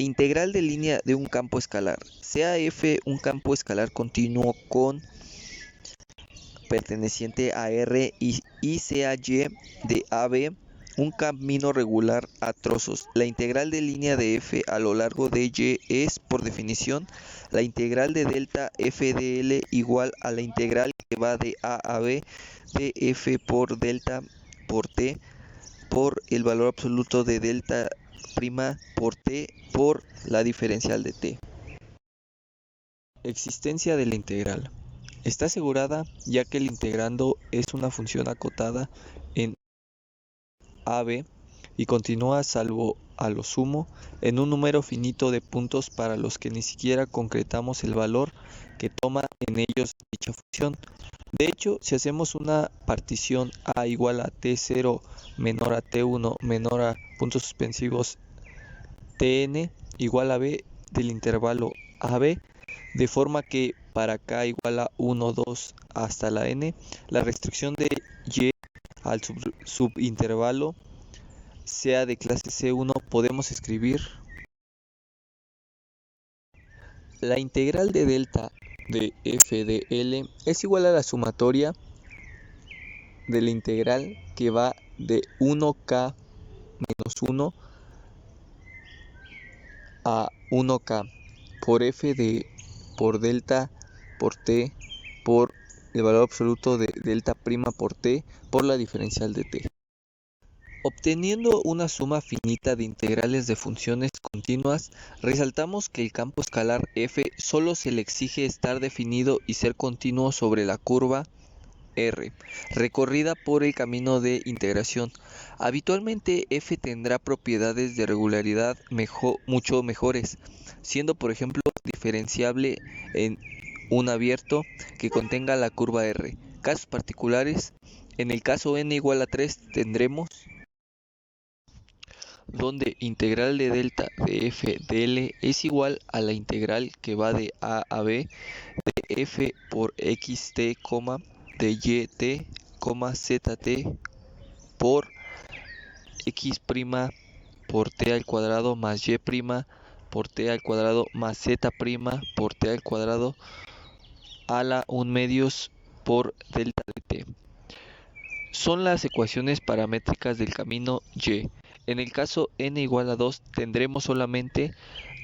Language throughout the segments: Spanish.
Integral de línea de un campo escalar. Sea f un campo escalar continuo con perteneciente a R y sea y de AB un camino regular a trozos. La integral de línea de f a lo largo de y es, por definición, la integral de delta f de L igual a la integral que va de A a B de f por delta por t por el valor absoluto de delta prima por t por la diferencial de t. Existencia de la integral. Está asegurada ya que el integrando es una función acotada en AB y continúa salvo a lo sumo en un número finito de puntos para los que ni siquiera concretamos el valor que toma en ellos dicha función. De hecho, si hacemos una partición A igual a T0 menor a T1 menor a puntos suspensivos Tn igual a B del intervalo AB, de forma que para k igual a 1, 2 hasta la n, la restricción de y al subintervalo sea de clase C1, podemos escribir la integral de delta de f de L es igual a la sumatoria de la integral que va de 1k menos 1 a 1k por f de por delta por t por el valor absoluto de delta prima por t por la diferencial de t. Obteniendo una suma finita de integrales de funciones continuas, resaltamos que el campo escalar f solo se le exige estar definido y ser continuo sobre la curva R, recorrida por el camino de integración. Habitualmente f tendrá propiedades de regularidad mucho mejores, siendo por ejemplo diferenciable en un abierto que contenga la curva R. Casos particulares, en el caso n igual a 3 tendremos donde integral de delta de f de L es igual a la integral que va de A a B de f por xt, de y zt por x' por t al cuadrado más y' por t al cuadrado más z' por t al cuadrado a la 1 medios por delta de t. Son las ecuaciones paramétricas del camino y. En el caso n igual a 2 tendremos solamente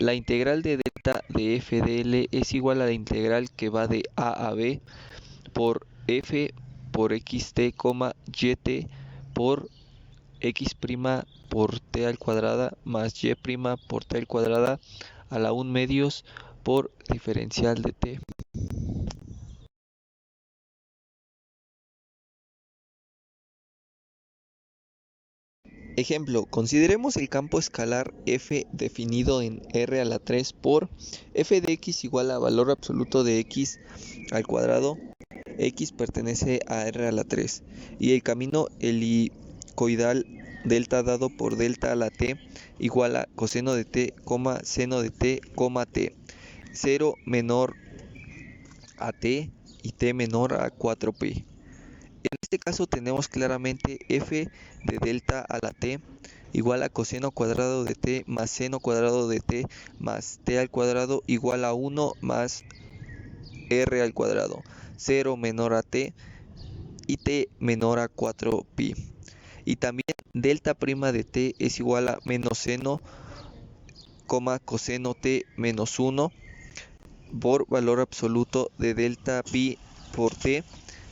la integral de delta de f de L es igual a la integral que va de A a B por f por xt, yt por x' por t al cuadrada más y' por t al cuadrada a la 1 medios por diferencial de t. Ejemplo, consideremos el campo escalar f definido en R a la 3 por f de x igual a valor absoluto de x al cuadrado. X pertenece a R a la 3 y el camino helicoidal delta dado por delta a la t igual a coseno de t, seno de t, t. 0 menor a t y t menor a 4pi. En este caso tenemos claramente f de delta a la t igual a coseno cuadrado de t más seno cuadrado de t más t al cuadrado igual a 1 más r al cuadrado, 0 menor a t y t menor a 4pi. Y también delta prima de t es igual a menos seno, coseno t menos 1 por valor absoluto de delta pi por t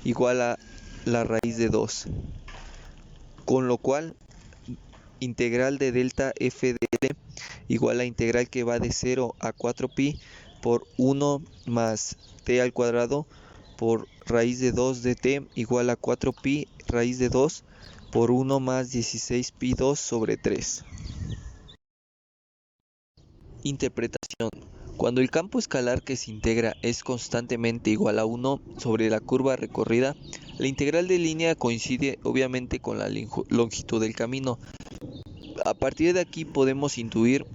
igual a la raíz de 2, con lo cual integral de delta f de L igual a integral que va de 0 a 4pi por 1 más t al cuadrado por raíz de 2 de t igual a 4pi raíz de 2 por 1 más 16pi 2 sobre 3. Interpretación. Cuando el campo escalar que se integra es constantemente igual a 1 sobre la curva recorrida, la integral de línea coincide obviamente con la longitud del camino. A partir de aquí podemos intuir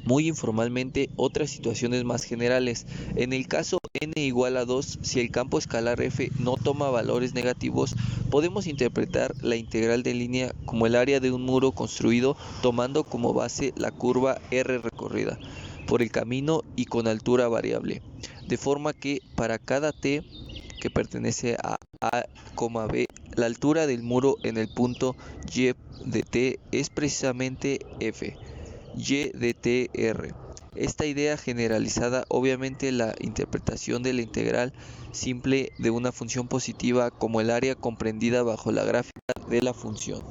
muy informalmente otras situaciones más generales. En el caso n igual a 2, si el campo escalar f no toma valores negativos, podemos interpretar la integral de línea como el área de un muro construido tomando como base la curva r recorrida por el camino y con altura variable, de forma que para cada t que pertenece a A, B, la altura del muro en el punto y de t es precisamente f, y de t r. Esta idea generalizada, obviamente la interpretación de la integral simple de una función positiva como el área comprendida bajo la gráfica de la función.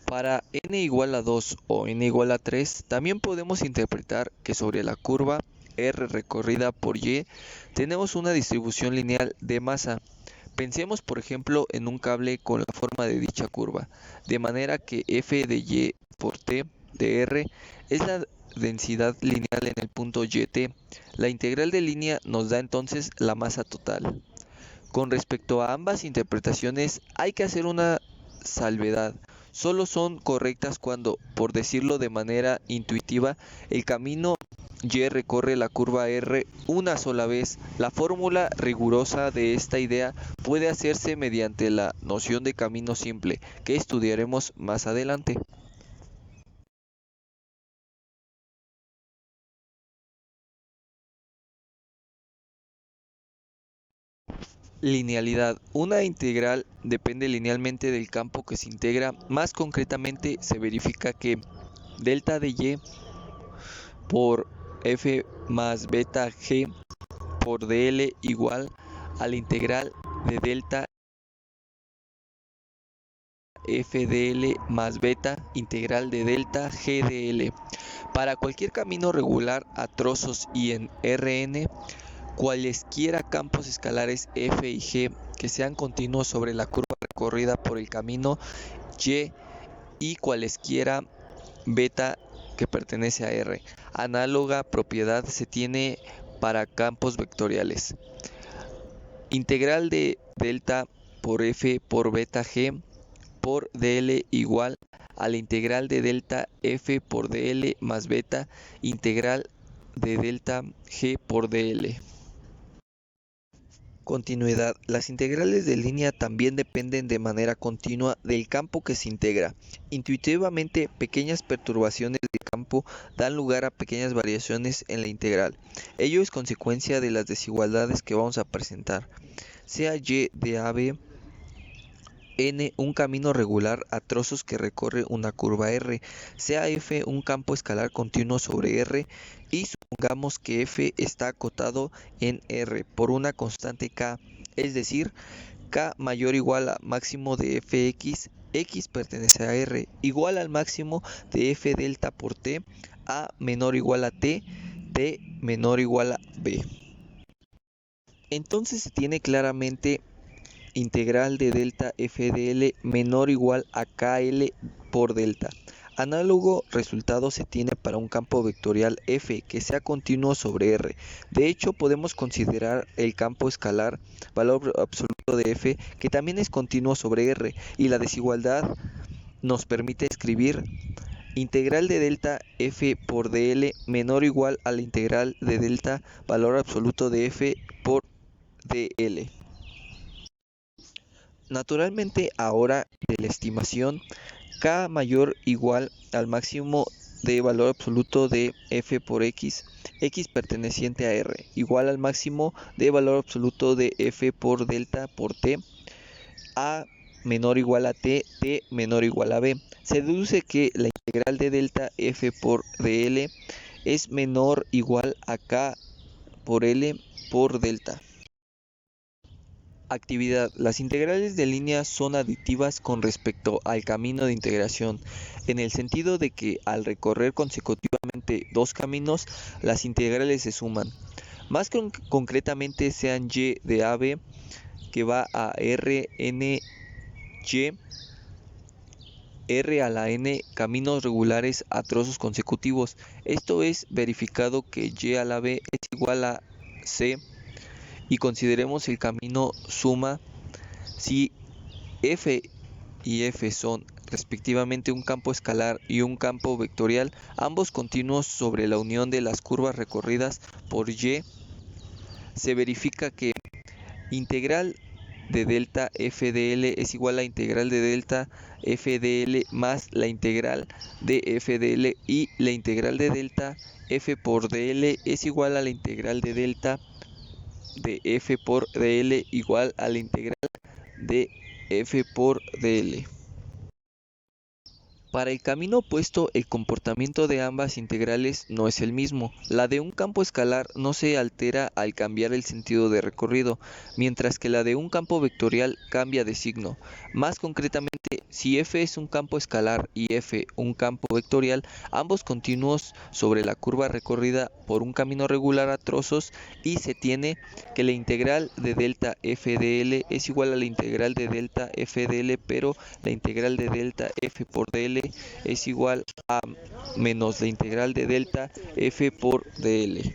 Para n igual a 2 o n igual a 3, también podemos interpretar que sobre la curva r recorrida por y tenemos una distribución lineal de masa. Pensemos por ejemplo en un cable con la forma de dicha curva, de manera que f de y por t de r es la densidad lineal en el punto yt. La integral de línea nos da entonces la masa total. Con respecto a ambas interpretaciones hay que hacer una salvedad. Solo son correctas cuando, por decirlo de manera intuitiva, el camino y recorre la curva r una sola vez. La fórmula rigurosa de esta idea puede hacerse mediante la noción de camino simple, que estudiaremos más adelante. Linealidad. Una integral depende linealmente del campo que se integra. Más concretamente, se verifica que delta de y por f más beta g por dl igual a la integral de delta f dl más beta integral de delta g dl. Para cualquier camino regular a trozos y en Rn, cualesquiera campos escalares f y g que sean continuos sobre la curva recorrida por el camino y cualesquiera beta que pertenece a R. Análoga propiedad se tiene para campos vectoriales. Integral de delta por f por beta g por dl igual a la integral de delta f por dl más beta integral de delta g por dl. Continuidad. Las integrales de línea también dependen de manera continua del campo que se integra. Intuitivamente, pequeñas perturbaciones del campo dan lugar a pequeñas variaciones en la integral. Ello es consecuencia de las desigualdades que vamos a presentar. Sea y de AB n un camino regular a trozos que recorre una curva r, sea f un campo escalar continuo sobre r y supongamos que f está acotado en r por una constante k, es decir, k mayor o igual a máximo de fx, x pertenece a r, igual al máximo de f delta por t, a menor o igual a t, t menor o igual a b. Entonces se tiene claramente integral de delta f dl menor o igual a kl por delta. Análogo resultado se tiene para un campo vectorial f que sea continuo sobre r. De hecho, podemos considerar el campo escalar valor absoluto de f que también es continuo sobre r, y la desigualdad nos permite escribir integral de delta f por dl menor o igual a la integral de delta valor absoluto de f por dl. Naturalmente, ahora de la estimación k mayor o igual al máximo de valor absoluto de f por x, x perteneciente a r, igual al máximo de valor absoluto de f por delta por t, a menor o igual a t, t menor o igual a b. Se deduce que la integral de delta f por dl es menor o igual a k por l por delta. Actividad. Las integrales de línea son aditivas con respecto al camino de integración, en el sentido de que al recorrer consecutivamente dos caminos, las integrales se suman. Más concretamente sean y de AB que va a r n y, r a la n caminos regulares a trozos consecutivos. Esto es verificado que y a la b es igual a c, y consideremos el camino suma si f y f son respectivamente un campo escalar y un campo vectorial, ambos continuos sobre la unión de las curvas recorridas por y, se verifica que integral de delta f de L es igual a integral de delta f de L más la integral de f de L, y la integral de delta f por dl es igual a la integral de delta de f por dl igual a la integral de f por dl. Para el camino opuesto, el comportamiento de ambas integrales no es el mismo. La de un campo escalar no se altera al cambiar el sentido de recorrido, mientras que la de un campo vectorial cambia de signo. Más concretamente, si f es un campo escalar y f un campo vectorial, ambos continuos sobre la curva recorrida por un camino regular a trozos, y se tiene que la integral de delta f de L es igual a la integral de delta f de L, pero la integral de delta f por dl es igual a menos la integral de delta f por dl.